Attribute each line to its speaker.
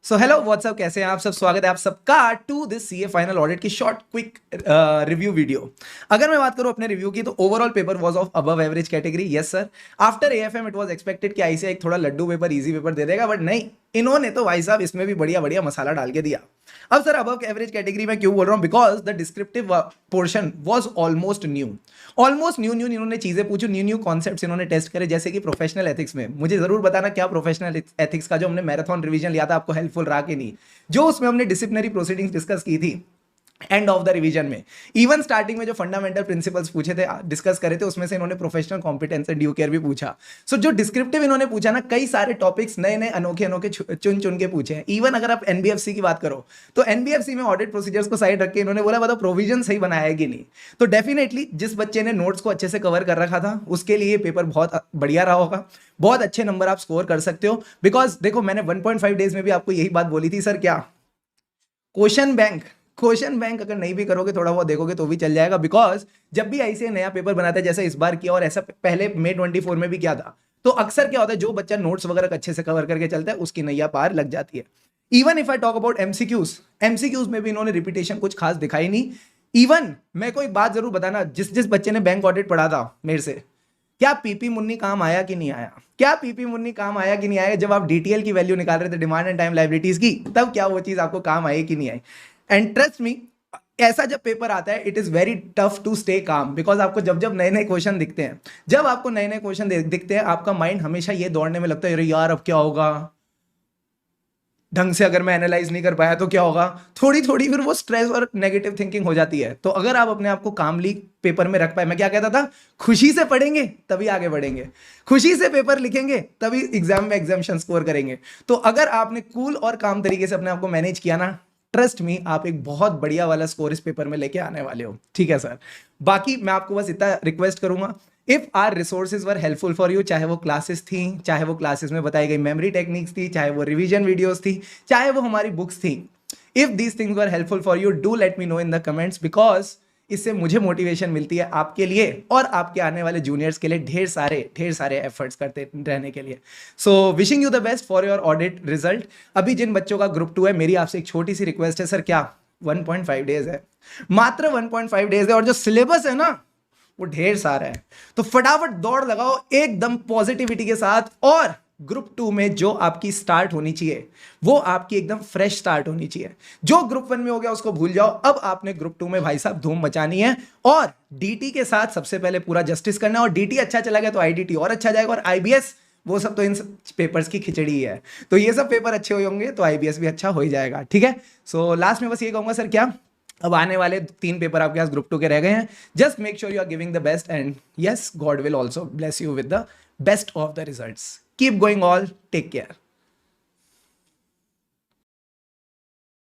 Speaker 1: So hello what's up, कैसे हैं आप सब। स्वागत है आप सबका to this CA final audit की शॉर्ट क्विक रिव्यू वीडियो। अगर मैं बात करूं अपने रिव्यू की तो overall paper was of above average category. Yes sir, after AFM it was expected कि आईसीआई एक थोड़ा लड्डू पेपर, इजी पेपर दे देगा, बट नहीं, इन्होंने तो भाई साहब इसमें भी बढ़िया बढ़िया मसाला डाल के दिया। अब सर अबव एवरेज कैटेगरी में क्यों बोल रहा हूं, because the descriptive portion was almost new इन्होंने चीजें पूछी, न्यू कॉन्सेप्ट्स इन्होंने टेस्ट करे। जैसे कि प्रोफेशनल एथिक्स में मुझे जरूर बताना क्या प्रोफेशनल एथिक्स का जो हमने मैराथन रिवीजन लिया था आपको हेल्पफुल रहा कि नहीं। जो उसमें हमने डिसिप्लिनरी प्रोसीडिंग्स डिस्कस की थी एंड ऑफ द रिवीजन में, इवन स्टार्टिंग में जो फंडामेंटल प्रिंसिपल्स पूछे थे, डिस्कस करे थे, उसमें से इन्होंने professional competence and due care भी पूछा। सो जो डिस्क्रिप्टिव इन्होंने पूछा ना, कई सारे टॉपिक्स नए नए अनोखे अनोखे चुन चुन के पूछे हैं। इवन अगर आप एनबीएफसी की बात करो तो एनबीएफसी में ऑडिट प्रोसीजर्स को साइड रख के इन्होंने बोला बताओ प्रोविजन सही बनाया है कि नहीं। तो डेफिनेटली जिस बच्चे ने नोट्स को अच्छे से कवर कर रखा था उसके लिए पेपर बहुत बढ़िया रहा होगा। बहुत अच्छे नंबर आप स्कोर कर सकते हो, बिकॉज देखो मैंने 1.5 डेज में भी आपको यही बात बोली थी सर, क्या क्वेश्चन बैंक अगर नहीं भी करोगे, थोड़ा बहुत देखोगे तो भी चल जाएगा। बिकॉज जब भी आईसीआई नया पेपर बनाता है, जैसा इस बार किया और ऐसा पहले मई 24 में भी किया था, तो अक्सर क्या होता है, जो बच्चा नोट्स वगैरह अच्छे से कवर करके चलता है उसकी नैया पार लग जाती है। Even if I talk about MCQs में भी इन्होंने रिपीटेशन कुछ खास दिखाई नहीं। इवन मैं कोई बात जरूर बताना, जिस बच्चे ने बैंक ऑडिट पढ़ा था मेरे से, क्या पीपी मुन्नी काम आया कि नहीं आया, जब आप डीटीएल की वैल्यू निकाल रहे थे, डिमांड एंड टाइम लायबिलिटीज की, तब क्या वो चीज आपको काम आई कि नहीं आई। एंड ट्रस्ट मी, ऐसा जब पेपर आता है it is very tough to stay calm, because आपको जब जब नए नए क्वेश्चन दिखते हैं, दिखते हैं, आपका माइंड हमेशा ये दौड़ने में लगता है, अरे यार अब क्या होगा, ढंग से अगर मैं एनालाइज नहीं कर पाया तो क्या होगा। थोड़ी थोड़ी फिर वो स्ट्रेस और नेगेटिव थिंकिंग हो जाती है। तो अगर आप अपने आप को कामली पेपर में रख पाए, मैं क्या कहता था, खुशी से पढ़ेंगे तभी आगे बढ़ेंगे, खुशी से पेपर लिखेंगे तभी एग्जाम में एग्जामिशन स्कोर करेंगे। तो अगर आपने कूल और काम तरीके से अपने आप को मैनेज किया ना, ट्रस्ट मी, आप एक बहुत बढ़िया वाला स्कोर इस पेपर में लेके आने वाले हो। ठीक है सर, बाकी मैं आपको बस इतना रिक्वेस्ट करूंगा, if our resources were helpful for you, चाहे वो क्लासेस थी, चाहे वो क्लासेस में बताई गई मेमोरी टेक्निक्स थी, चाहे वो रिवीजन वीडियोस थी, चाहे वो हमारी बुक्स थी, if these things were helpful for you, do let me know in the comments, because इससे मुझे मोटिवेशन मिलती है आपके लिए और आपके आने वाले जूनियर्स के लिए ढेर सारे एफर्ट्स करते रहने के लिए। So wishing you the best for your audit result. अभी जिन बच्चों का ग्रुप 2 है, मेरी आपसे एक छोटी सी रिक्वेस्ट है सर, क्या 1.5 डेज है, मात्र 1.5 डेज है, और जो सिलेबस है ना वो ढेर सारा है। तो फटाफट दौड़ लगाओ एकदम पॉजिटिविटी के साथ, और ग्रुप 2 में जो आपकी स्टार्ट होनी चाहिए वो आपकी एकदम फ्रेश स्टार्ट होनी चाहिए। जो ग्रुप 1 में हो गया उसको भूल जाओ, अब आपने ग्रुप 2 में भाई साहब धूम मचानी है, और डीटी के साथ सबसे पहले पूरा जस्टिस करना है। और डीटी अच्छा चला गया तो आईडीटी और अच्छा जाएगा, और आईबीएस वो सब तो इन पेपर्स की खिचड़ी ही है। तो ये सब पेपर अच्छे होंगे तो आईबीएस भी अच्छा हो ही जाएगा। ठीक है, सो लास्ट में बस ये कहूंगा सर, क्या अब आने वाले 3 पेपर आपके पास ग्रुप 2 के रह गए हैं, just make sure you are giving the best, and yes, God will also bless you with the best of the results. Keep going all, take care.